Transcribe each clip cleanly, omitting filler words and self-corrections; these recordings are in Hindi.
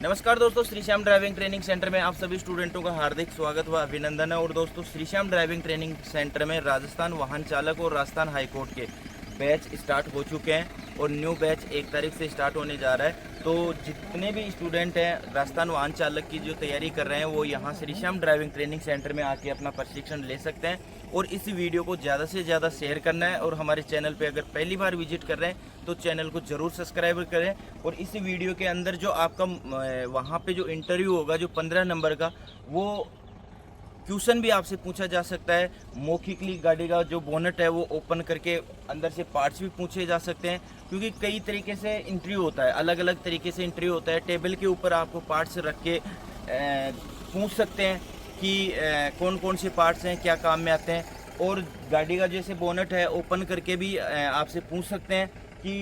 नमस्कार दोस्तों, Shri Shyam driving training centre में आप सभी स्टूडेंटों का हार्दिक स्वागत व अभिनंदन है। और दोस्तों, Shri Shyam driving training centre में राजस्थान वाहन चालक और राजस्थान हाई कोर्ट के बैच स्टार्ट हो चुके हैं और न्यू बैच 1 तारीख से स्टार्ट होने जा रहा है। तो जितने भी स्टूडेंट हैं राजस्थान वाहन चालक की जो तैयारी कर रहे हैं वो यहाँ Shri Shyam driving training centre में आके अपना प्रशिक्षण ले सकते हैं। और इस वीडियो को ज़्यादा से ज़्यादा शेयर करना है और हमारे चैनल पे अगर पहली बार विजिट कर रहे हैं तो चैनल को ज़रूर सब्सक्राइब करें। और इस वीडियो के अंदर जो आपका वहाँ पे जो इंटरव्यू होगा जो 15 नंबर का, वो क्वेश्चन भी आपसे पूछा जा सकता है। मौखिकली गाड़ी का जो बोनट है वो ओपन करके अंदर से पार्ट्स भी पूछे जा सकते हैं, क्योंकि कई तरीके से इंटरव्यू होता है, अलग अलग तरीके से इंटरव्यू होता है। टेबल के ऊपर आपको पार्ट्स रख के पूछ सकते हैं कि कौन कौन से पार्ट्स हैं, क्या काम में आते हैं। और गाड़ी का जैसे बोनट है ओपन करके भी आपसे पूछ सकते हैं कि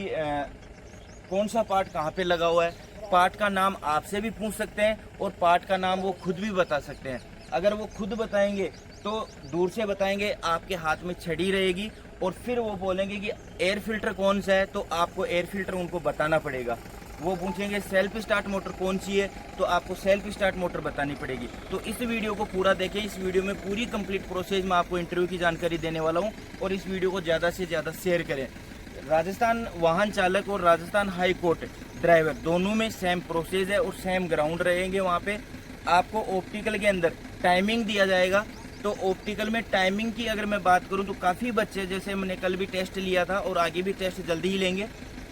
कौन सा पार्ट कहाँ पे लगा हुआ है। पार्ट का नाम आपसे भी पूछ सकते हैं और पार्ट का नाम वो खुद भी बता सकते हैं। अगर वो खुद बताएंगे तो दूर से बताएंगे, आपके हाथ में छड़ी रहेगी और फिर वो बोलेंगे कि एयर फिल्टर कौन सा है, तो आपको एयर फिल्टर उनको बताना पड़ेगा। वो पूछेंगे सेल्फ स्टार्ट मोटर कौन सी है, तो आपको सेल्फ स्टार्ट मोटर बतानी पड़ेगी। तो इस वीडियो को पूरा देखें। इस वीडियो में पूरी कंप्लीट प्रोसेस में आपको इंटरव्यू की जानकारी देने वाला हूँ और इस वीडियो को ज़्यादा से ज़्यादा शेयर करें। राजस्थान वाहन चालक और राजस्थान हाई कोर्ट ड्राइवर दोनों में सेम प्रोसेस है और सेम ग्राउंड रहेंगे। वहाँ पे आपको ऑप्टिकल के अंदर टाइमिंग दिया जाएगा। तो ऑप्टिकल में टाइमिंग की अगर मैं बात करूं तो काफ़ी बच्चे, जैसे मैंने कल भी टेस्ट लिया था और आगे भी टेस्ट जल्दी ही लेंगे,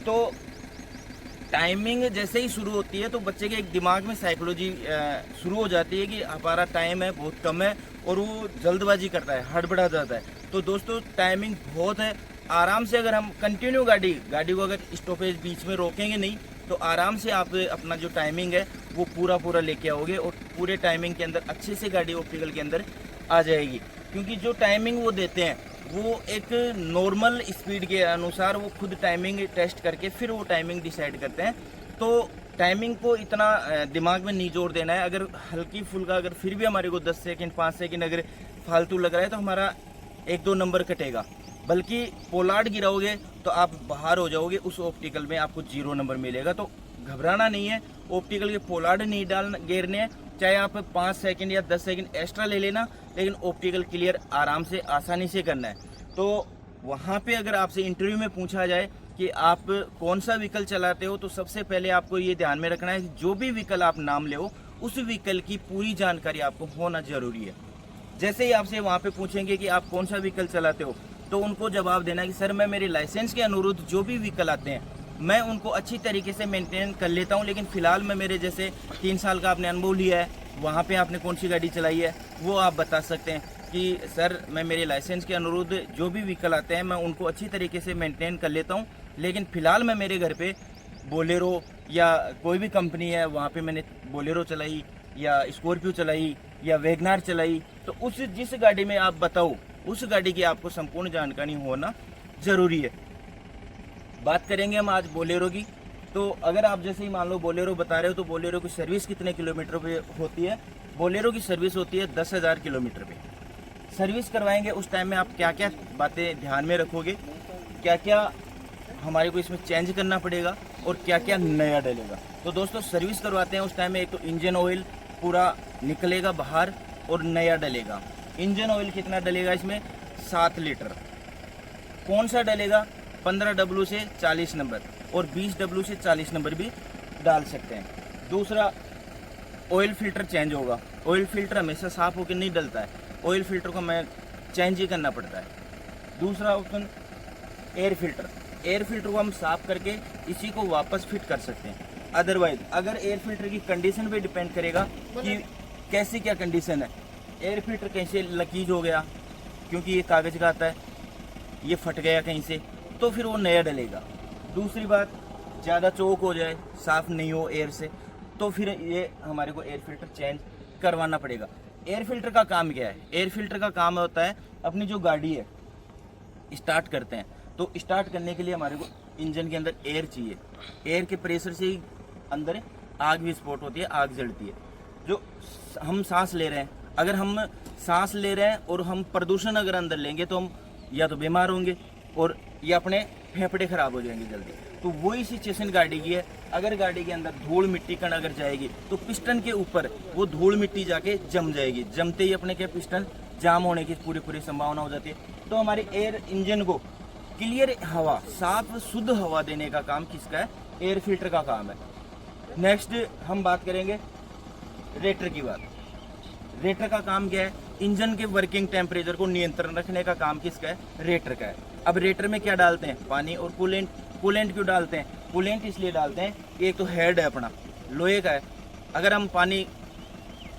तो टाइमिंग जैसे ही शुरू होती है तो बच्चे के एक दिमाग में साइकोलॉजी शुरू हो जाती है कि हमारा टाइम है बहुत कम है और वो जल्दबाजी करता है, हड़बड़ा जाता है। तो दोस्तों, टाइमिंग बहुत है। आराम से अगर हम कंटिन्यू गाड़ी को अगर स्टॉपेज बीच में रोकेंगे नहीं तो आराम से आप अपना जो टाइमिंग है वो पूरा लेके आओगे और पूरे टाइमिंग के अंदर अच्छे से गाड़ी ऑप्टिकल के अंदर आ जाएगी। क्योंकि जो टाइमिंग वो देते हैं वो एक नॉर्मल स्पीड के अनुसार वो खुद टाइमिंग टेस्ट करके फिर वो टाइमिंग डिसाइड करते हैं। तो टाइमिंग को इतना दिमाग में नहीं जोर देना है। अगर हल्की फुल्का अगर फिर भी हमारे को 10 सेकंड 5 सेकंड अगर फालतू लग रहा है तो हमारा 1-2 नंबर कटेगा, बल्कि पोलार्ड गिराओगे तो आप बाहर हो जाओगे, उस ऑप्टिकल में आपको 0 नंबर मिलेगा। तो घबराना नहीं है, ऑप्टिकल के पोलार्ड नहीं गिरने हैं। चाहे आप 5 सेकंड या 10 सेकंड एक्स्ट्रा ले लेना, लेकिन ऑप्टिकल क्लियर आराम से आसानी से करना है। तो वहाँ पे अगर आपसे इंटरव्यू में पूछा जाए कि आप कौन सा व्हीकल चलाते हो, तो सबसे पहले आपको ये ध्यान में रखना है कि जो भी व्हीकल आप नाम ले उस व्हीकल की पूरी जानकारी आपको होना जरूरी है। जैसे ही आपसे वहाँ पे पूछेंगे कि आप कौन सा व्हीकल चलाते हो, तो उनको जवाब देना कि सर मैं मेरे लाइसेंस के अनुरूद्ध जो भी व्हीकल आते हैं मैं उनको अच्छी तरीके से मेंटेन कर लेता हूं, लेकिन फ़िलहाल मैं मेरे जैसे 3 साल का आपने अनुभव लिया है, वहाँ पे आपने कौन सी गाड़ी चलाई है वो आप बता सकते हैं कि सर मैं मेरे लाइसेंस के अनुरूद्ध जो भी व्हीकल आते हैं मैं उनको अच्छी तरीके से मेंटेन कर लेता हूँ, लेकिन फ़िलहाल मैं मेरे घर पे बोलेरो या कोई भी कंपनी है वहाँ पे मैंने बोलेरो चलाई या स्कॉर्पियो चलाई या वैगनार चलाई। तो उस जिस गाड़ी में आप बताओ उस गाड़ी की आपको संपूर्ण जानकारी होना ज़रूरी है। बात करेंगे हम आज बोलेरो की। तो अगर आप जैसे ही मान लो बोलेरो बता रहे हो, तो बोलेरो की सर्विस कितने किलोमीटर पे होती है? बोलेरो की सर्विस होती है 10,000 किलोमीटर पे। सर्विस करवाएंगे उस टाइम में आप क्या क्या बातें ध्यान में रखोगे, क्या क्या हमारे को इसमें चेंज करना पड़ेगा और क्या क्या नया डलेगा। तो दोस्तों, सर्विस करवाते हैं उस टाइम में एक तो इंजन ऑयल पूरा निकलेगा बाहर और नया डलेगा। इंजन ऑयल कितना डलेगा इसमें? 7 लीटर। कौन सा डलेगा? 15W से 40 नंबर और 20W से 40 नंबर भी डाल सकते हैं। दूसरा, ऑयल फिल्टर चेंज होगा। ऑयल फिल्टर हमेशा साफ होकर नहीं डलता है, ऑयल फिल्टर को हमें चेंज ही करना पड़ता है। दूसरा option air filter. Air filter को हम साफ करके इसी को वापस फिट कर सकते हैं। अदरवाइज अगर एयर फिल्टर की कंडीशन पे डिपेंड करेगा कि कैसी क्या कंडीशन है। एयर फिल्टर कहीं से लीकेज हो गया, क्योंकि ये कागज़ का आता है, ये फट गया कहीं से, तो फिर वो नया डलेगा। दूसरी बात, ज़्यादा चौक हो जाए, साफ़ नहीं हो एयर से, तो फिर ये हमारे को एयर फिल्टर चेंज करवाना पड़ेगा। एयर फिल्टर का काम क्या है? एयर फिल्टर का काम होता है, अपनी जो गाड़ी है स्टार्ट करते हैं तो स्टार्ट करने के लिए हमारे को इंजन के अंदर एयर चाहिए। एयर के प्रेशर से ही अंदर आग विस्फोट होती है, आग जलती है। जो हम सांस ले रहे हैं, अगर हम सांस ले रहे हैं और हम प्रदूषण अगर अंदर लेंगे तो हम या तो बीमार होंगे और या अपने फेफड़े खराब हो जाएंगे जल्दी। तो वही सिचुएशन गाड़ी की है। अगर गाड़ी के अंदर धूल मिट्टी कण अगर जाएगी तो पिस्टन के ऊपर वो धूल मिट्टी जाके जम जाएगी। जमते ही अपने के पिस्टन जाम होने की पूरी संभावना हो जाती है। तो हमारे एयर इंजन को क्लियर हवा, साफ शुद्ध हवा देने का काम किसका है? एयर फिल्टर का काम है। नेक्स्ट हम बात करेंगे रेटर की बात। रेटर का काम क्या है? इंजन के वर्किंग टेम्परेचर को नियंत्रण रखने का काम किसका है? रेटर का है। अब रेटर में क्या डालते हैं? पानी और कूलेंट। कूलेंट क्यों डालते हैं? कूलेंट इसलिए डालते हैं कि एक तो हेड है अपना लोहे का है, अगर हम पानी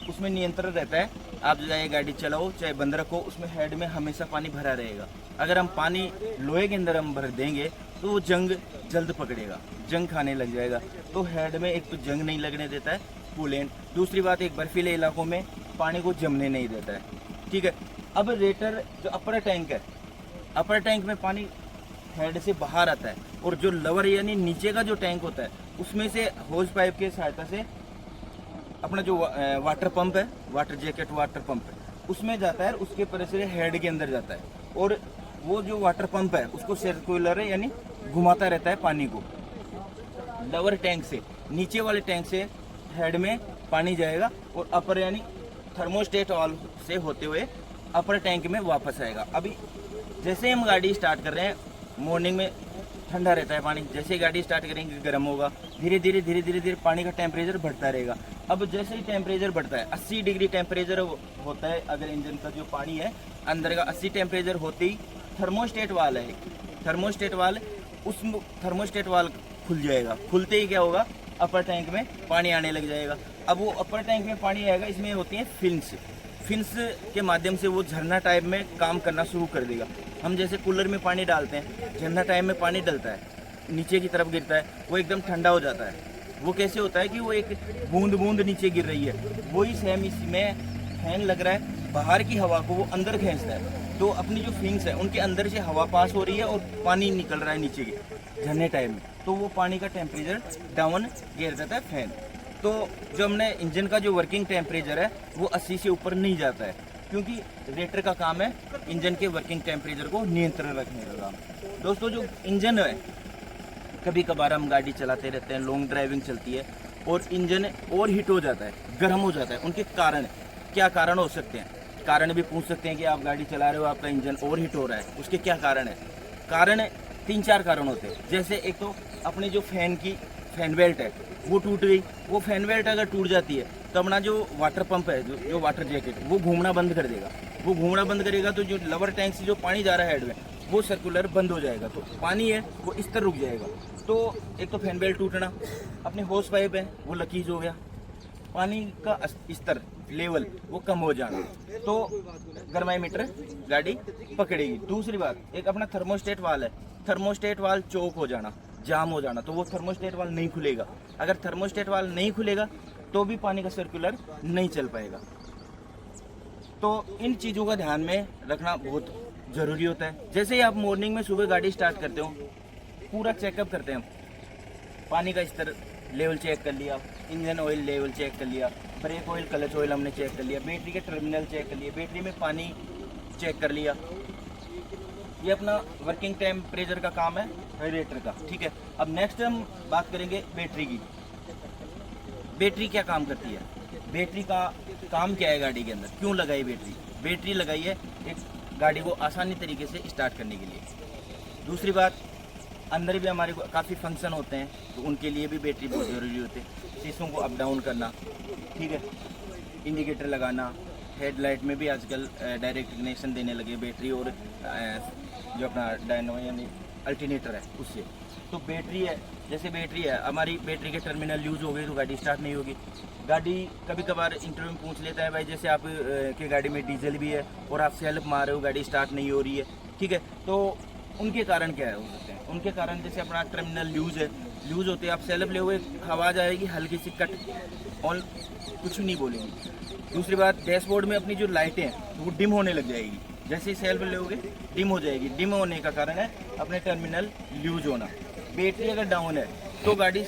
उसमें नियंत्रण रहता है, आप चाहे गाड़ी चलाओ चाहे बंद रखो, उसमें हेड में हमेशा पानी भरा रहेगा। अगर हम पानी लोहे के अंदर हम भर देंगे तो वो जंग जल्द पकड़ेगा, जंग खाने लग जाएगा। तो हेड में एक तो जंग नहीं लगने देता है कूलेंट, दूसरी बात एक बर्फीले इलाकों में पानी को जमने नहीं देता है। ठीक है। अब रेटर जो अपर टैंक है, अपर टैंक में पानी हेड से बाहर आता है, और जो लवर यानी नीचे का जो टैंक होता है उसमें से होज पाइप की सहायता से अपना जो वाटर पंप है, वाटर जैकेट वाटर पंप है, उसमें जाता है, उसके प्रेशर हेड के अंदर जाता है, और वो जो वाटर पंप है उसको सर्कुलर है यानी घुमाता रहता है पानी को। लवर टैंक से नीचे वाले टैंक से हेड में पानी जाएगा और अपर यानी थर्मोस्टेट वाल्व से होते हुए अपर टैंक में वापस आएगा। अभी जैसे हम गाड़ी स्टार्ट कर रहे हैं, मॉर्निंग में ठंडा रहता है पानी, जैसे ही गाड़ी स्टार्ट करेंगे गर्म होगा, धीरे धीरे पानी का टेम्परेचर बढ़ता रहेगा। अब जैसे ही टेम्परेचर बढ़ता है, 80 डिग्री टेम्परेचर होता है अगर इंजन का जो पानी है अंदर का, 80 टेम्परेचर होते ही थर्मोस्टेट वाल है, थर्मोस्टेट वाल, उस थर्मोस्टेट वाल खुल जाएगा। खुलते ही क्या होगा? अपर टैंक में पानी आने लग जाएगा। अब वो अपर टैंक में पानी आएगा, इसमें होती है फिन्स, फिन्स के माध्यम से वो झरना टाइप में काम करना शुरू कर देगा। हम जैसे कूलर में पानी डालते हैं, झरना टाइप में पानी डलता है, नीचे की तरफ गिरता है, वो एकदम ठंडा हो जाता है। वो कैसे होता है कि वो एक बूंद बूंद नीचे गिर रही है, वही सेम इसमें फैन लग रहा है, बाहर की हवा को वो अंदर खींचता है। तो अपनी जो फिन्स है उनके अंदर से हवा पास हो रही है और पानी निकल रहा है नीचे के झरने टाइप में, तो वो पानी का टेम्परेचर डाउन गिर जाता है फैन। तो जो हमने इंजन का जो वर्किंग टेम्परेचर है वो 80 से ऊपर नहीं जाता है, क्योंकि रेटर का काम है इंजन के वर्किंग टेम्परेचर को नियंत्रण रखने का काम। दोस्तों जो इंजन है, कभी कभार हम गाड़ी चलाते रहते हैं, लॉन्ग ड्राइविंग चलती है और इंजन ओवर हीट हो जाता है, गर्म हो जाता है। उनके कारण क्या कारण हो सकते हैं? कारण भी पूछ सकते हैं कि आप गाड़ी चला रहे हो, आपका इंजन ओवर हीट हो रहा है, उसके क्या कारण है? कारण 3-4 कारण होते हैं। जैसे एक तो अपनी जो फैन बेल्ट है वो टूट गई, वो फैन बेल्ट अगर टूट जाती है तो अपना जो वाटर पंप है, जो वाटर जैकेट, वो घूमना बंद कर देगा। वो घूमना बंद करेगा तो जो लवर टैंक से जो पानी जा रहा है हेड में, वो सर्कुलर बंद हो जाएगा, तो पानी है वो इस तरह रुक जाएगा। तो एक तो फैन बेल्ट टूटना, अपने होस पाइप है वो लकीज हो गया, पानी का स्तर लेवल वो कम हो जाना, तो गर्मामीटर गाड़ी पकड़ेगी। दूसरी बात एक अपना थर्मोस्टेट वाल है, थर्मोस्टेट वाल चौक हो जाना, जाम हो जाना, तो वो थर्मोस्टेट वाल नहीं खुलेगा। अगर थर्मोस्टेट वाल नहीं खुलेगा तो भी पानी का सर्कुलर नहीं चल पाएगा। तो इन चीज़ों का ध्यान में रखना बहुत ज़रूरी होता है। जैसे ही आप मॉर्निंग में सुबह गाड़ी स्टार्ट करते हो, पूरा चेकअप करते हैं, पानी का स्तर लेवल चेक कर लिया, इंजन ऑयल लेवल चेक कर लिया, ब्रेक ऑयल क्लच ऑयल हमने चेक कर लिया, बैटरी के टर्मिनल चेक कर लिए, बैटरी में पानी चेक कर लिया। ये अपना वर्किंग टेम्परेचर का काम है रेडिएटर का। ठीक है। अब नेक्स्ट हम बात करेंगे बैटरी की। बैटरी क्या काम करती है? बैटरी का काम क्या है गाड़ी के अंदर? क्यों लगाई बैटरी? बैटरी लगाई है एक गाड़ी को आसानी तरीके से स्टार्ट करने के लिए। दूसरी बात, अंदर भी हमारे काफ़ी फंक्शन होते हैं, तो उनके लिए भी बैटरी बहुत ज़रूरी होती है। शीशों को अप डाउन करना, ठीक है, इंडिकेटर लगाना, हेडलाइट में भी आजकल डायरेक्ट इग्निशन देने लगे बैटरी, और जो अपना डायनो यानी अल्टरनेटर है उससे। तो बैटरी है, जैसे बैटरी है, हमारी बैटरी के टर्मिनल यूज़ हो गए तो गाड़ी स्टार्ट नहीं होगी। गाड़ी कभी कभार इंटरव्यू में पूछ लेता है भाई, जैसे आप की गाड़ी में डीजल भी है और आप सेल्फ मार रहे हो, गाड़ी स्टार्ट नहीं हो रही है, ठीक है, तो उनके कारण क्या है हो सकते हैं? उनके कारण जैसे अपना टर्मिनल लूज है, लूज होते आप सेल्फ ले हुए, आवाज़ आएगी हल्की सी कट, और कुछ नहीं बोलेंगी। दूसरी बात, डैशबोर्ड में अपनी जो लाइटें हैं वो डिम होने लग जाएगी, जैसे ही सेल्फ लोगे डिम हो जाएगी। डिम होने का कारण है अपने टर्मिनल लूज होना। बैटरी अगर डाउन है तो गाड़ी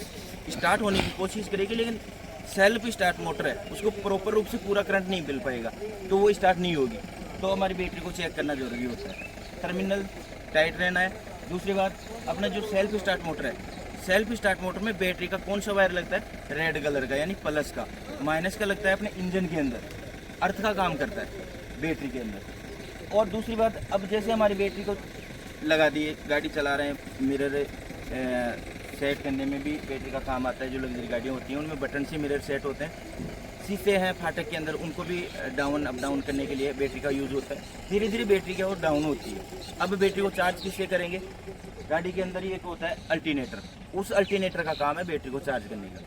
स्टार्ट होने की कोशिश करेगी, लेकिन सेल्फ स्टार्ट मोटर है उसको प्रॉपर रूप से पूरा करंट नहीं मिल पाएगा, तो वो स्टार्ट नहीं होगी। तो हमारी बैटरी को चेक करना जरूरी होता है, टर्मिनल टाइट रहना है। दूसरी बात, अपना जो सेल्फ स्टार्ट मोटर है, सेल्फ स्टार्ट मोटर में बैटरी का कौन सा वायर लगता है, रेड कलर का यानी प्लस का, माइनस का लगता है अपने इंजन के अंदर, अर्थ का काम करता है बैटरी के अंदर। और दूसरी बात, अब जैसे हमारी बैटरी को लगा दिए, गाड़ी चला रहे हैं, मिरर सेट करने में भी बैटरी का काम आता है। जो लग्जरी गाड़ियाँ होती हैं उनमें बटन से मिरर सेट होते हैं, शीशे हैं फाटक के अंदर, उनको भी डाउन अप डाउन करने के लिए बैटरी का यूज़ होता है। धीरे धीरे बैटरी क्या और डाउन होती है। अब बैटरी को चार्ज किससे करेंगे, गाड़ी के अंदर ही एक होता है अल्टरनेटर, उस अल्टरनेटर का काम है बैटरी को चार्ज करने का।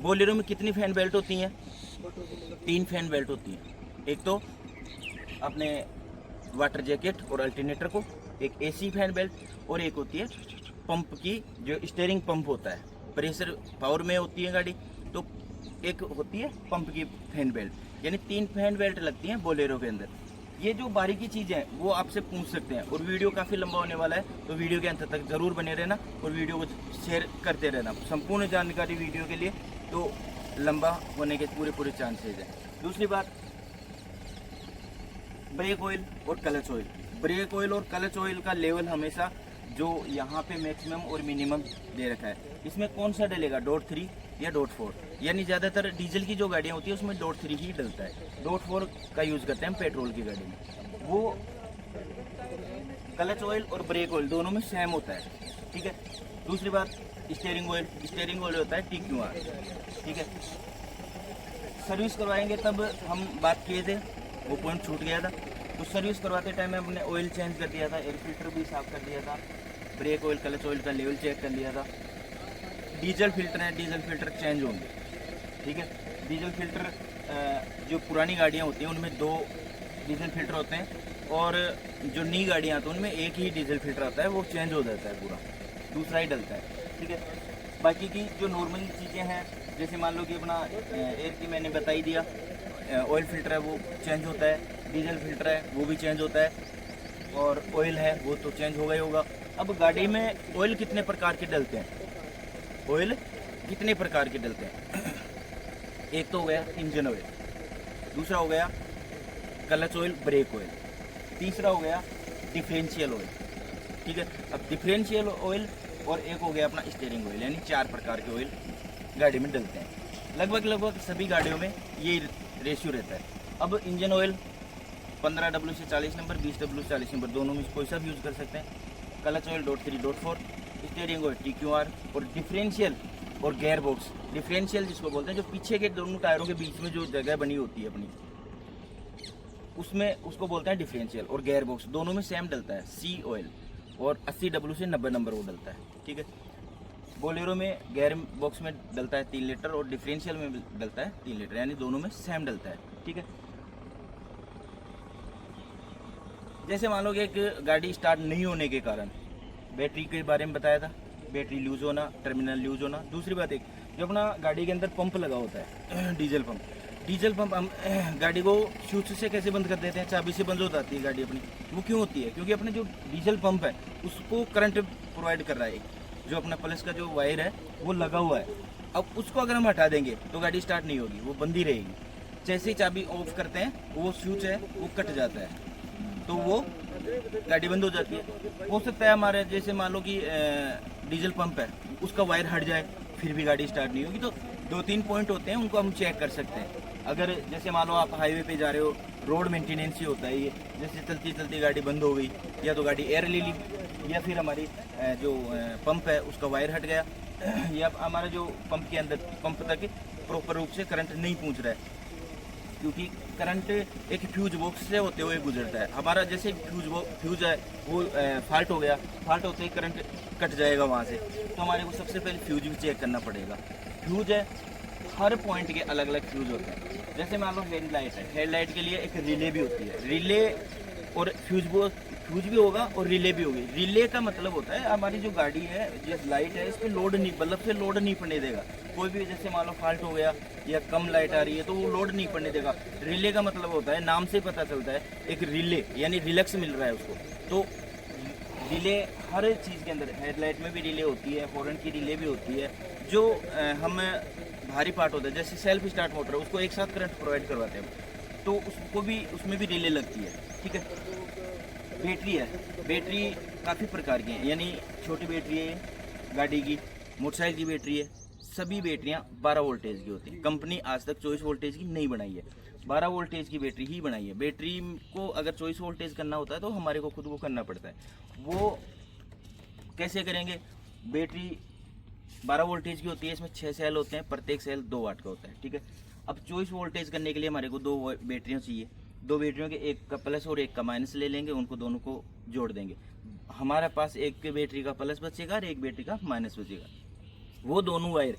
बोलेरो में कितनी फैन बेल्ट होती हैं, 3 फैन बेल्ट होती हैं। एक तो अपने वाटर जैकेट और अल्टरनेटर को, एक एसी फैन बेल्ट, और एक होती है पंप की, जो स्टीयरिंग पंप होता है, प्रेशर पावर में होती है गाड़ी, तो एक होती है पंप की फैन बेल्ट, यानी 3 फैन बेल्ट लगती हैं बोलेरो के अंदर। ये जो बारीकी चीज़ें हैं वो आपसे पूछ सकते हैं, और वीडियो काफ़ी लंबा होने वाला है, तो वीडियो के अंत तक ज़रूर बने रहना और वीडियो को शेयर करते रहना। संपूर्ण जानकारी वीडियो के लिए तो लंबा होने के पूरे चांसेज हैं। दूसरी बात, ब्रेक ऑयल और क्लच ऑयल। ब्रेक ऑयल और क्लच ऑयल का लेवल हमेशा जो यहाँ पे मैक्सिमम और मिनिमम दे रखा है, इसमें कौन सा डलेगा, .3 या .4, यानी ज़्यादातर डीजल की जो गाड़ियाँ होती है उसमें .3 ही डलता है। .4 का यूज़ करते हैं हम पेट्रोल की गाड़ी में। वो क्लच ऑयल और ब्रेक ऑयल दोनों में सेम होता है, ठीक है। दूसरी बात, स्टीयरिंग ऑयल होता है TQR, ठीक है। सर्विस करवाएंगे तब हम बात किए थे, वो पॉइंट छूट गया था। तो सर्विस करवाते टाइम हमने ऑयल चेंज कर दिया था, एयर फिल्टर भी साफ कर दिया था, ब्रेक ऑयल क्लच ऑयल का लेवल चेक कर लिया था। डीजल फिल्टर है, डीजल फिल्टर चेंज होंगे, ठीक है। डीजल फिल्टर जो पुरानी गाड़ियाँ होती हैं उनमें 2 डीजल फिल्टर होते हैं, और जो नई गाड़ियाँ आती हैं उनमें एक ही डीजल फिल्टर आता है, वो चेंज हो जाता है पूरा, दूसरा ही डलता है, ठीक है। बाकी की जो नॉर्मल चीज़ें हैं, जैसे मान लो कि अपना एयर की मैंने बता ही दिया, ऑयल फिल्टर है वो चेंज होता है, डीजल फिल्टर है वो भी चेंज होता है, और ऑयल है वो तो चेंज होगा ही होगा। अब गाड़ी में ऑयल कितने प्रकार के डलते हैं, ऑयल कितने प्रकार के डलते हैं, एक तो हो गया इंजन ऑयल, दूसरा हो गया क्लच ऑयल ब्रेक ऑयल, तीसरा हो गया डिफरेंशियल ऑयल, ठीक है। अब डिफरेंशियल ऑयल और एक हो गया अपना स्टीयरिंग ऑयल, यानी 4 प्रकार के ऑयल गाड़ी में डलते हैं। लगभग सभी गाड़ियों में ये रेशियो रहता है। अब इंजन ऑयल 15W से 40 नंबर, 20W से 40 नंबर, दोनों में कोई सा भी यूज़ कर सकते हैं। Clutch oil .3 .4, steering oil TQR, और डिफरेंशियल और गेयर बॉक्स। डिफरेंशियल जिसको बोलते हैं, जो पीछे के दोनों टायरों के बीच में जो जगह बनी होती है अपनी, उसमें उसको बोलते हैं डिफरेंशियल। और गेयर बॉक्स दोनों में सेम डलता है, C ऑयल, और 80W से 90 नंबर वो डलता है, ठीक है। बोलेरो में गेयर बॉक्स में डलता है 3 लीटर, और डिफरेंशियल में डलता है 3 लीटर, यानी दोनों में सेम डलता है, ठीक है। जैसे मान लो कि एक गाड़ी स्टार्ट नहीं होने के कारण, बैटरी के बारे में बताया था, बैटरी लूज होना, टर्मिनल लूज होना। दूसरी बात, एक जो अपना गाड़ी के अंदर पंप लगा होता है, डीजल पंप हम गाड़ी को स्विच से कैसे बंद कर देते हैं, चाबी से बंद हो जाती है गाड़ी अपनी। वो क्यों होती है, क्योंकि अपने जो डीजल पंप है उसको करंट प्रोवाइड कर रहा है, जो अपना प्लस का जो वायर है वो लगा हुआ है। अब उसको अगर हम हटा देंगे तो गाड़ी स्टार्ट नहीं होगी, वो बंद ही रहेगी। जैसे ही चाबी ऑफ करते हैं वो स्विच है वो कट जाता है, तो वो गाड़ी बंद हो जाती है। हो सकता है हमारे जैसे मान लो कि डीजल पंप है उसका वायर हट जाए, फिर भी गाड़ी स्टार्ट नहीं होगी। तो 2-3 पॉइंट होते हैं, उनको हम चेक कर सकते हैं। अगर जैसे मान लो आप हाईवे पे जा रहे हो, रोड मेंटेनेंस ही होता है ये, जैसे चलती चलती गाड़ी बंद हो गई, या तो गाड़ी एयर ले ली, या फिर हमारी जो पंप है उसका वायर हट गया, या हमारा जो पंप के अंदर पंप तक प्रॉपर रूप से करंट नहीं पहुंच रहा है, क्योंकि करंट एक फ्यूज बॉक्स से होते हुए गुजरता है। हमारा जैसे फ्यूज है वो फॉल्ट हो गया, फॉल्ट होते ही करंट कट जाएगा वहाँ से, तो हमारे को सबसे पहले फ्यूज भी चेक करना पड़ेगा। फ्यूज है, हर पॉइंट के अलग अलग फ्यूज होते हैं। जैसे मान लो हेडलाइट है, हेडलाइट के लिए एक रिले भी होती है, रिले और फ्यूज भी होगा और रिले भी होगी। रिले का मतलब होता है हमारी जो गाड़ी है, जिस लाइट है इस पर लोड नहीं, बल्ब से लोड नहीं पड़ने देगा। कोई भी जैसे मान लो फॉल्ट हो गया या कम लाइट आ रही है तो वो लोड नहीं पड़ने देगा। रिले का मतलब होता है, नाम से ही पता चलता है, एक रिले यानी रिलैक्स मिल रहा है उसको। तो रिले हर चीज़ के अंदर, हेडलाइट में भी रिले होती है, हॉर्न की रिले भी होती है। जो हम भारी पार्ट होता है जैसे सेल्फ स्टार्ट मोटर है, उसको एक साथ करंट प्रोवाइड करवाते हैं, तो उसको भी उसमें भी रिले लगती है, ठीक है। बैटरी है, बैटरी काफ़ी प्रकार की है, यानी छोटी बैटरी है, गाड़ी की, मोटरसाइकिल की बैटरी है, सभी बैटरियाँ 12 वोल्टेज की होती हैं। कंपनी आज तक 24 वोल्टेज की नहीं बनाई है, 12 वोल्टेज की बैटरी ही बनाई है। बैटरी को अगर 24 वोल्टेज करना होता है तो हमारे को खुद को करना पड़ता है। वो कैसे करेंगे? बैटरी 12 वोल्टेज की होती है, इसमें 6 सेल होते हैं, प्रत्येक सेल 2 वाट का होता है, ठीक है। अब 24 वोल्टेज करने के लिए हमारे को 2 बैटरियाँ चाहिए। 2 बैटरियों के एक का प्लस और एक का माइनस ले लेंगे, उनको दोनों को जोड़ देंगे। हमारे पास एक बैटरी का प्लस बचेगा और एक बैटरी का माइनस बचेगा। वो दोनों वायर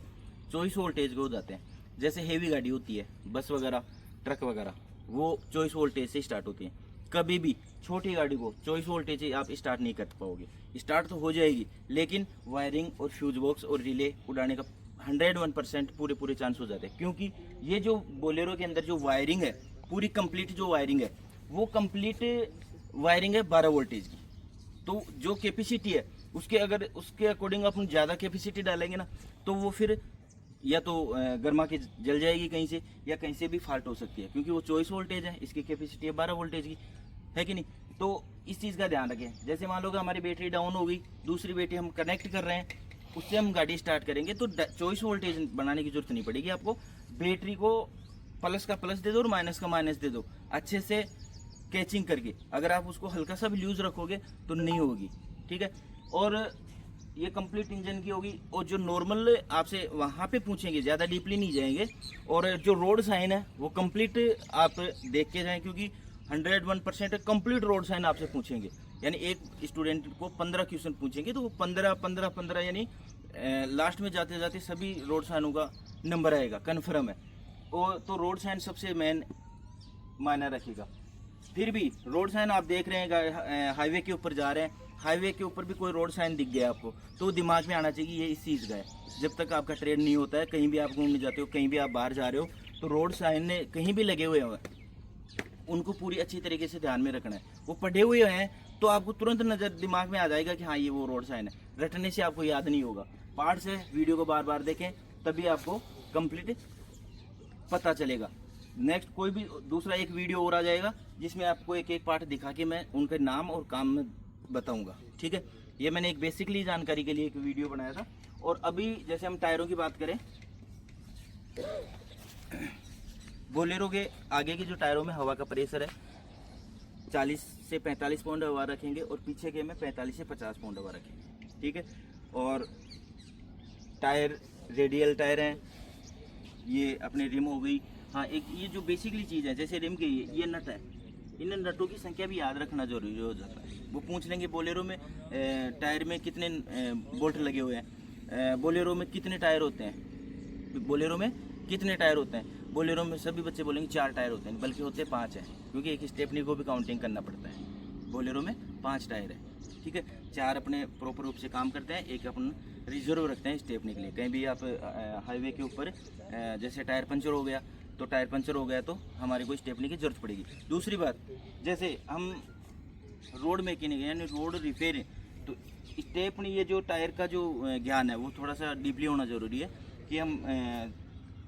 24 वोल्टेज के हो जाते हैं। जैसे हेवी गाड़ी होती है, बस वगैरह, ट्रक वगैरह, वो 24 वोल्टेज से स्टार्ट होती है। कभी भी छोटी गाड़ी को 24 वोल्टेज से आप स्टार्ट नहीं कर पाओगे। स्टार्ट तो हो जाएगी, लेकिन वायरिंग और फ्यूज बॉक्स और रिले उड़ाने का 101% पूरे चांस हो जाते हैं। क्योंकि ये जो बोलेरो के अंदर जो वायरिंग है, पूरी कंप्लीट जो वायरिंग है, वो कंप्लीट वायरिंग है 12 वोल्टेज की। तो जो कैपेसिटी है उसके अकॉर्डिंग अपन ज़्यादा कैपेसिटी डालेंगे ना, तो वो फिर या तो गर्मा के जल जाएगी कहीं से, या कहीं से भी फॉल्ट हो सकती है। क्योंकि वो 24 वोल्टेज है, इसकी कैपेसिटी है 12 वोल्टेज की, है कि नहीं। तो इस चीज़ का ध्यान रखें। जैसे मान लो कि हमारी बैटरी डाउन हो गई, दूसरी बैटरी हम कनेक्ट कर रहे हैं, उससे हम गाड़ी स्टार्ट करेंगे तो 24 वोल्टेज बनाने की जरूरत नहीं पड़ेगी आपको। बैटरी को प्लस का प्लस दे दो और माइनस का माइनस दे दो, अच्छे से कैचिंग करके। अगर आप उसको हल्का सा भी लूज रखोगे तो नहीं होगी, ठीक है। और ये कंप्लीट इंजन की होगी। और जो नॉर्मल आपसे वहाँ पे पूछेंगे, ज़्यादा डीपली नहीं जाएंगे। और जो रोड साइन है वो कंप्लीट आप देख के जाएं, क्योंकि 101% कंप्लीट रोड साइन आपसे पूछेंगे। यानी एक स्टूडेंट को 15 क्वेश्चन पूछेंगे, तो वो 15 यानी लास्ट में जाते जाते सभी रोड साइनों का नंबर आएगा, कन्फर्म है। और तो रोड साइन सबसे मेन मायने रखेगा। फिर भी रोड साइन आप देख रहे हैं, हाईवे के ऊपर जा रहे हैं, हाईवे के ऊपर भी कोई रोड साइन दिख गया आपको, तो दिमाग में आना चाहिए ये इस चीज़ का है। जब तक आपका ट्रेड नहीं होता है, कहीं भी आप घूमने जाते हो, कहीं भी आप बाहर जा रहे हो, तो रोड साइन ने कहीं भी लगे हुए हैं, उनको पूरी अच्छी तरीके से ध्यान में रखना है। वो पढ़े हुए हैं तो आपको तुरंत नज़र दिमाग में आ जाएगा कि हाँ ये वो रोड साइन है। रटने से आपको याद नहीं होगा। पार्ट से वीडियो को बार बार देखें, तभी आपको कंप्लीट पता चलेगा। नेक्स्ट कोई भी दूसरा एक वीडियो और आ जाएगा, जिसमें आपको एक एक पार्ट दिखा के मैं उनके नाम और काम में बताऊंगा, ठीक है। ये मैंने एक बेसिकली जानकारी के लिए एक वीडियो बनाया था। और अभी जैसे हम टायरों की बात करें, बोलेरो के आगे के जो टायरों में हवा का प्रेशर है 40 से 45 पाउंड हवा रखेंगे, और पीछे के में 45 से 50 पाउंड हवा रखेंगे, ठीक है। और टायर रेडियल टायर हैं, ये अपने रिम हो गई। हाँ, एक ये जो बेसिकली चीज़ है, जैसे रिम की ये नट है, इन नटों की संख्या भी याद रखना जरूरी हो जाता है। वो पूछ लेंगे बोलेरो में टायर में कितने बोल्ट लगे हुए हैं, बोलेरो में कितने टायर होते हैं, बोलेरो में कितने टायर होते हैं। बोलेरो में सभी बच्चे बोलेंगे 4 टायर होते हैं, बल्कि होते 5 हैं, क्योंकि एक स्टेपनी को भी काउंटिंग करना पड़ता है। बोलेरो में 5 टायर है, ठीक है। 4 अपने प्रॉपर रूप से काम करते हैं, एक अपन रिजर्व रखते हैं स्टेपनी के लिए। कहीं भी आप हाईवे के ऊपर जैसे टायर पंचर हो गया, तो टायर पंचर हो गया तो हमारे को स्टेपनी की जरूरत पड़ेगी। दूसरी बात, जैसे हम रोड मैकेनिक यानी रोड रिपेयरिंग, तो स्टेपनी ये जो टायर का जो ज्ञान है वो थोड़ा सा डीपली होना ज़रूरी है। कि हम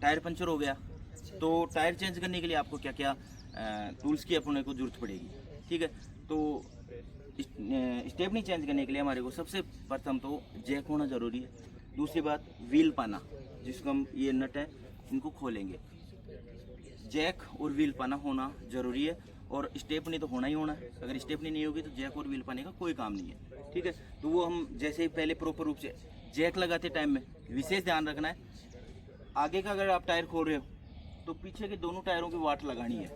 टायर पंचर हो गया तो टायर चेंज करने के लिए आपको क्या क्या टूल्स की अपने को जरूरत पड़ेगी, ठीक है। तो स्टेपनी चेंज करने के लिए हमारे को सबसे प्रथम तो जैक होना ज़रूरी है। दूसरी बात व्हील पाना, जिसको हम ये नट है इनको खोलेंगे, जैक और व्हील पाना होना ज़रूरी है। और स्टेपनी तो होना ही होना है। अगर स्टेपनी नहीं होगी तो जैक और व्हील पाने का कोई काम नहीं है, ठीक है। तो वो हम जैसे ही पहले प्रॉपर रूप से जैक लगाते टाइम में विशेष ध्यान रखना है। आगे का अगर आप टायर खोल रहे हो तो पीछे के दोनों टायरों की वाट लगानी है।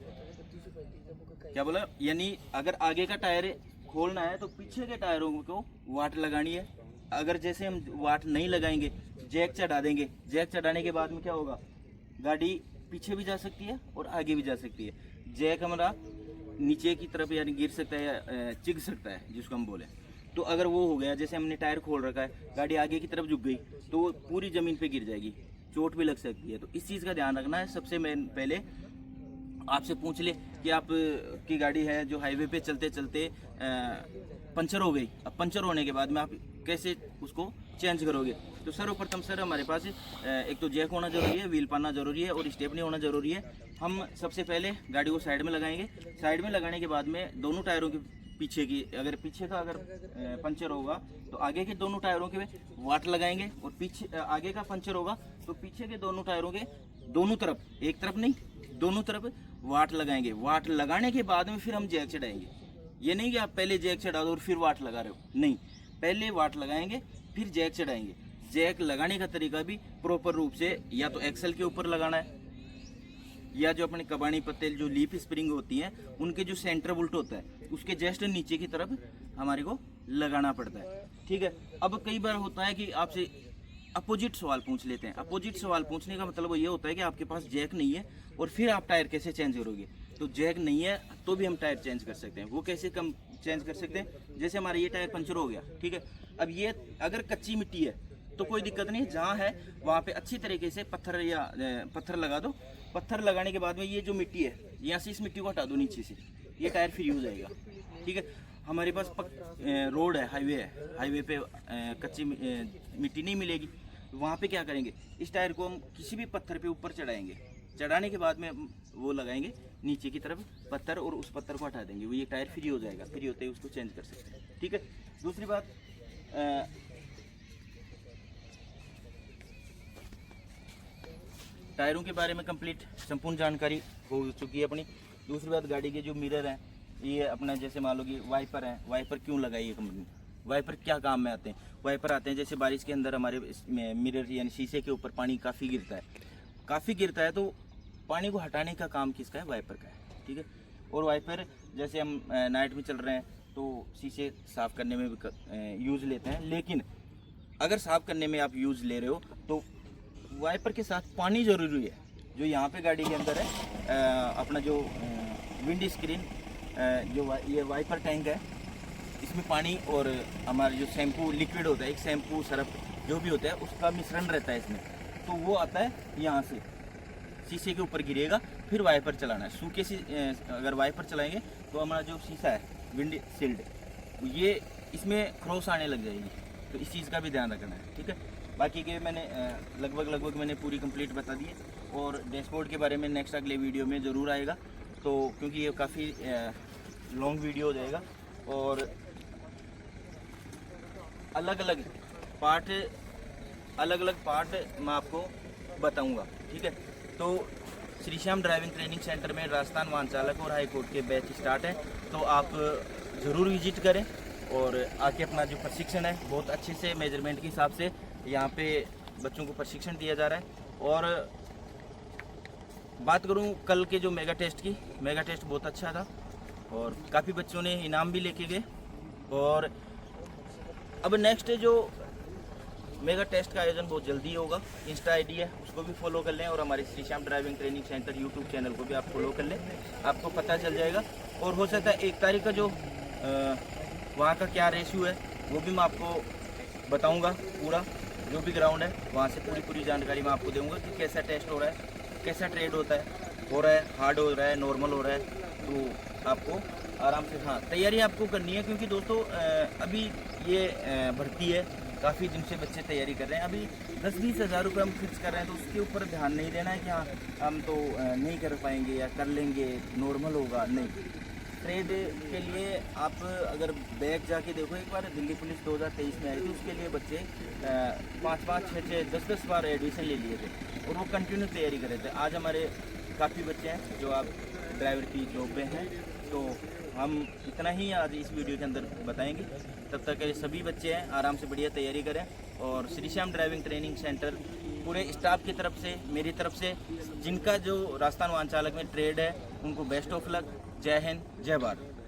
क्या बोला? यानी अगर आगे का टायर खोलना है तो पीछे के टायरों को वाट लगानी है। अगर जैसे हम वाट नहीं लगाएंगे, जैक चढ़ा देंगे, जैक चढ़ाने के बाद में क्या होगा, गाड़ी पीछे भी जा सकती है और आगे भी जा सकती है। जैक हमारा नीचे की तरफ यानी गिर सकता है या चिग सकता है, जिसको हम बोले। तो अगर वो हो गया, जैसे हमने टायर खोल रखा है, गाड़ी आगे की तरफ झुक गई तो वो पूरी ज़मीन पे गिर जाएगी, चोट भी लग सकती है। तो इस चीज़ का ध्यान रखना है। सबसे पहले आपसे पूछ ले कि आप की गाड़ी है जो हाईवे पे चलते चलते पंचर हो गई। अब पंचर होने के बाद में आप कैसे उसको चेंज करोगे? तो सर्वप्रथम सर हमारे पास एक तो जैक होना ज़रूरी है, व्हील पाना ज़रूरी है और स्टेपनी होना ज़रूरी है। हम सबसे पहले गाड़ी को साइड में लगाएंगे। साइड में लगाने के बाद में दोनों टायरों की पीछे की, अगर पीछे का अगर पंचर होगा तो आगे के दोनों टायरों के वाट लगाएंगे, और पीछे आगे का पंचर होगा तो पीछे के दोनों टायरों के दोनों तरफ, एक तरफ नहीं दोनों तरफ वाट लगाएंगे। वाट लगाने के बाद में फिर हम जैक चढ़ाएंगे। ये नहीं कि आप पहले जैक चढ़ा दो और फिर वाट लगा रहे हो, नहीं, पहले वाट लगाएंगे फिर जैक चढ़ाएंगे। जैक लगाने का तरीका भी प्रॉपर रूप से या तो एक्सल के ऊपर लगाना है, या जो अपने कबाड़ी पत्ते जो लीफ स्प्रिंग होती हैं उनके जो सेंटर बुल्ट होता है उसके जस्ट नीचे की तरफ हमारे को लगाना पड़ता है। ठीक है, अब कई बार होता है कि आपसे अपोजिट सवाल पूछ लेते हैं। अपोजिट सवाल पूछने का मतलब ये होता है कि आपके पास जैक नहीं है और फिर आप टायर कैसे चेंज करोगे। तो जैक नहीं है तो भी हम टायर चेंज कर सकते हैं। वो कैसे कम चेंज कर सकते हैं, जैसे हमारा ये टायर पंचर हो गया, ठीक है, अब ये अगर कच्ची मिट्टी है तो कोई दिक्कत नहीं, जहाँ है वहाँ पे अच्छी तरीके से पत्थर या पत्थर लगा दो। पत्थर लगाने के बाद में ये जो मिट्टी है यहाँ से इस मिट्टी को हटा दो नीचे से, ये टायर फ्री हो जाएगा। ठीक है, हमारे पास रोड है, हाईवे है, हाईवे पे कच्ची मिट्टी नहीं मिलेगी, वहाँ पे क्या करेंगे, इस टायर को हम किसी भी पत्थर पे ऊपर चढ़ाएंगे। चढ़ाने के बाद में वो लगाएंगे नीचे की तरफ पत्थर और उस पत्थर को हटा देंगे, वो ये टायर फ्री हो जाएगा। फ्री होते ही उसको चेंज कर सकते हैं। ठीक है, दूसरी बात, टायरों के बारे में कंप्लीट संपूर्ण जानकारी हो चुकी है अपनी। दूसरी बात, गाड़ी के जो मिरर हैं, ये अपना जैसे मान लो कि वाइपर हैं, वाइपर क्यों लगाई है कंपनी, वाइपर क्या काम में आते हैं। वाइपर आते हैं जैसे बारिश के अंदर हमारे मिरर यानी शीशे के ऊपर पानी काफ़ी गिरता है, तो पानी को हटाने का काम किसका है, वाइपर का है। ठीक है, और वाइपर जैसे हम नाइट में चल रहे हैं तो शीशे साफ़ करने में भी यूज़ लेते हैं, लेकिन अगर साफ़ करने में आप यूज़ ले रहे हो तो वाइपर के साथ पानी ज़रूरी है। जो यहाँ पे गाड़ी के अंदर है अपना जो विंड स्क्रीन ये वाइपर टैंक है, इसमें पानी और हमारा जो शैम्पू लिक्विड होता है, एक शैम्पू सरफ जो भी होता है उसका मिश्रण रहता है इसमें, तो वो आता है यहाँ से शीशे के ऊपर गिरेगा, फिर वाइपर चलाना है। सूखे से अगर वाइपर चलाएंगे तो हमारा जो शीशा है विंड शील्ड, ये इसमें क्रॉस आने लग जाएगी, तो इस चीज़ का भी ध्यान रखना है। ठीक है, बाकी के मैंने लगभग मैंने पूरी कंप्लीट बता दी है, और डैशबोर्ड के बारे में नेक्स्ट अगले वीडियो में ज़रूर आएगा, तो क्योंकि ये काफ़ी लॉन्ग वीडियो हो जाएगा और अलग अलग पार्ट मैं आपको बताऊंगा। ठीक है, तो Shri Shyam driving training centre में राजस्थान वाहन चालक और हाई कोर्ट के बैच स्टार्ट है, तो आप ज़रूर विजिट करें और आके अपना जो प्रशिक्षण है बहुत अच्छे से मेजरमेंट के हिसाब से यहाँ पे बच्चों को प्रशिक्षण दिया जा रहा है। और बात करूँ कल के जो मेगा टेस्ट की, मेगा टेस्ट बहुत अच्छा था और काफ़ी बच्चों ने इनाम भी लेके गए। और अब नेक्स्ट जो मेगा टेस्ट का आयोजन बहुत जल्दी होगा, इंस्टा आईडी है उसको भी फॉलो कर लें, और हमारे Shri Shyam driving training centre YouTube channel को भी आप फॉलो कर लें, आपको पता चल जाएगा। और हो सकता है 1 तारीख का जो वहाँ का क्या रेशियो है वो भी मैं आपको बताऊँगा। पूरा जो भी ग्राउंड है वहाँ से पूरी जानकारी मैं आपको दूँगा कि कैसा टेस्ट हो रहा है, कैसा ट्रेड हो रहा है, हार्ड हो रहा है, नॉर्मल हो रहा है, तो आपको आराम से तैयारी आपको करनी है। क्योंकि दोस्तों अभी ये भर्ती है, काफ़ी दिन से बच्चे तैयारी कर रहे हैं, अभी 10-20 हज़ार रुपये हम फिक्स कर रहे हैं, तो उसके ऊपर ध्यान नहीं देना है कि हाँ हम तो नहीं कर पाएंगे या कर लेंगे, नॉर्मल होगा, नहीं। ट्रेड के लिए आप अगर बैक जाके देखो, एक बार दिल्ली पुलिस 2023 में आई थी, उसके लिए बच्चे 5-5, 6-6, 10-10 बार एडमिशन ले लिए थे और वो कंटिन्यू तैयारी कर रहे थे। आज हमारे काफ़ी बच्चे हैं जो आप ड्राइवर की जॉब में हैं, तो हम इतना ही आज इस वीडियो के अंदर बताएंगे। तब तक ये सभी बच्चे हैं आराम से बढ़िया तैयारी करें, और Shri Shyam driving training centre पूरे स्टाफ की तरफ से, मेरी तरफ से, जिनका जो राजस्थान वाहन चालक में ट्रेड है उनको बेस्ट ऑफ लक। जय हिंद, जय भारत।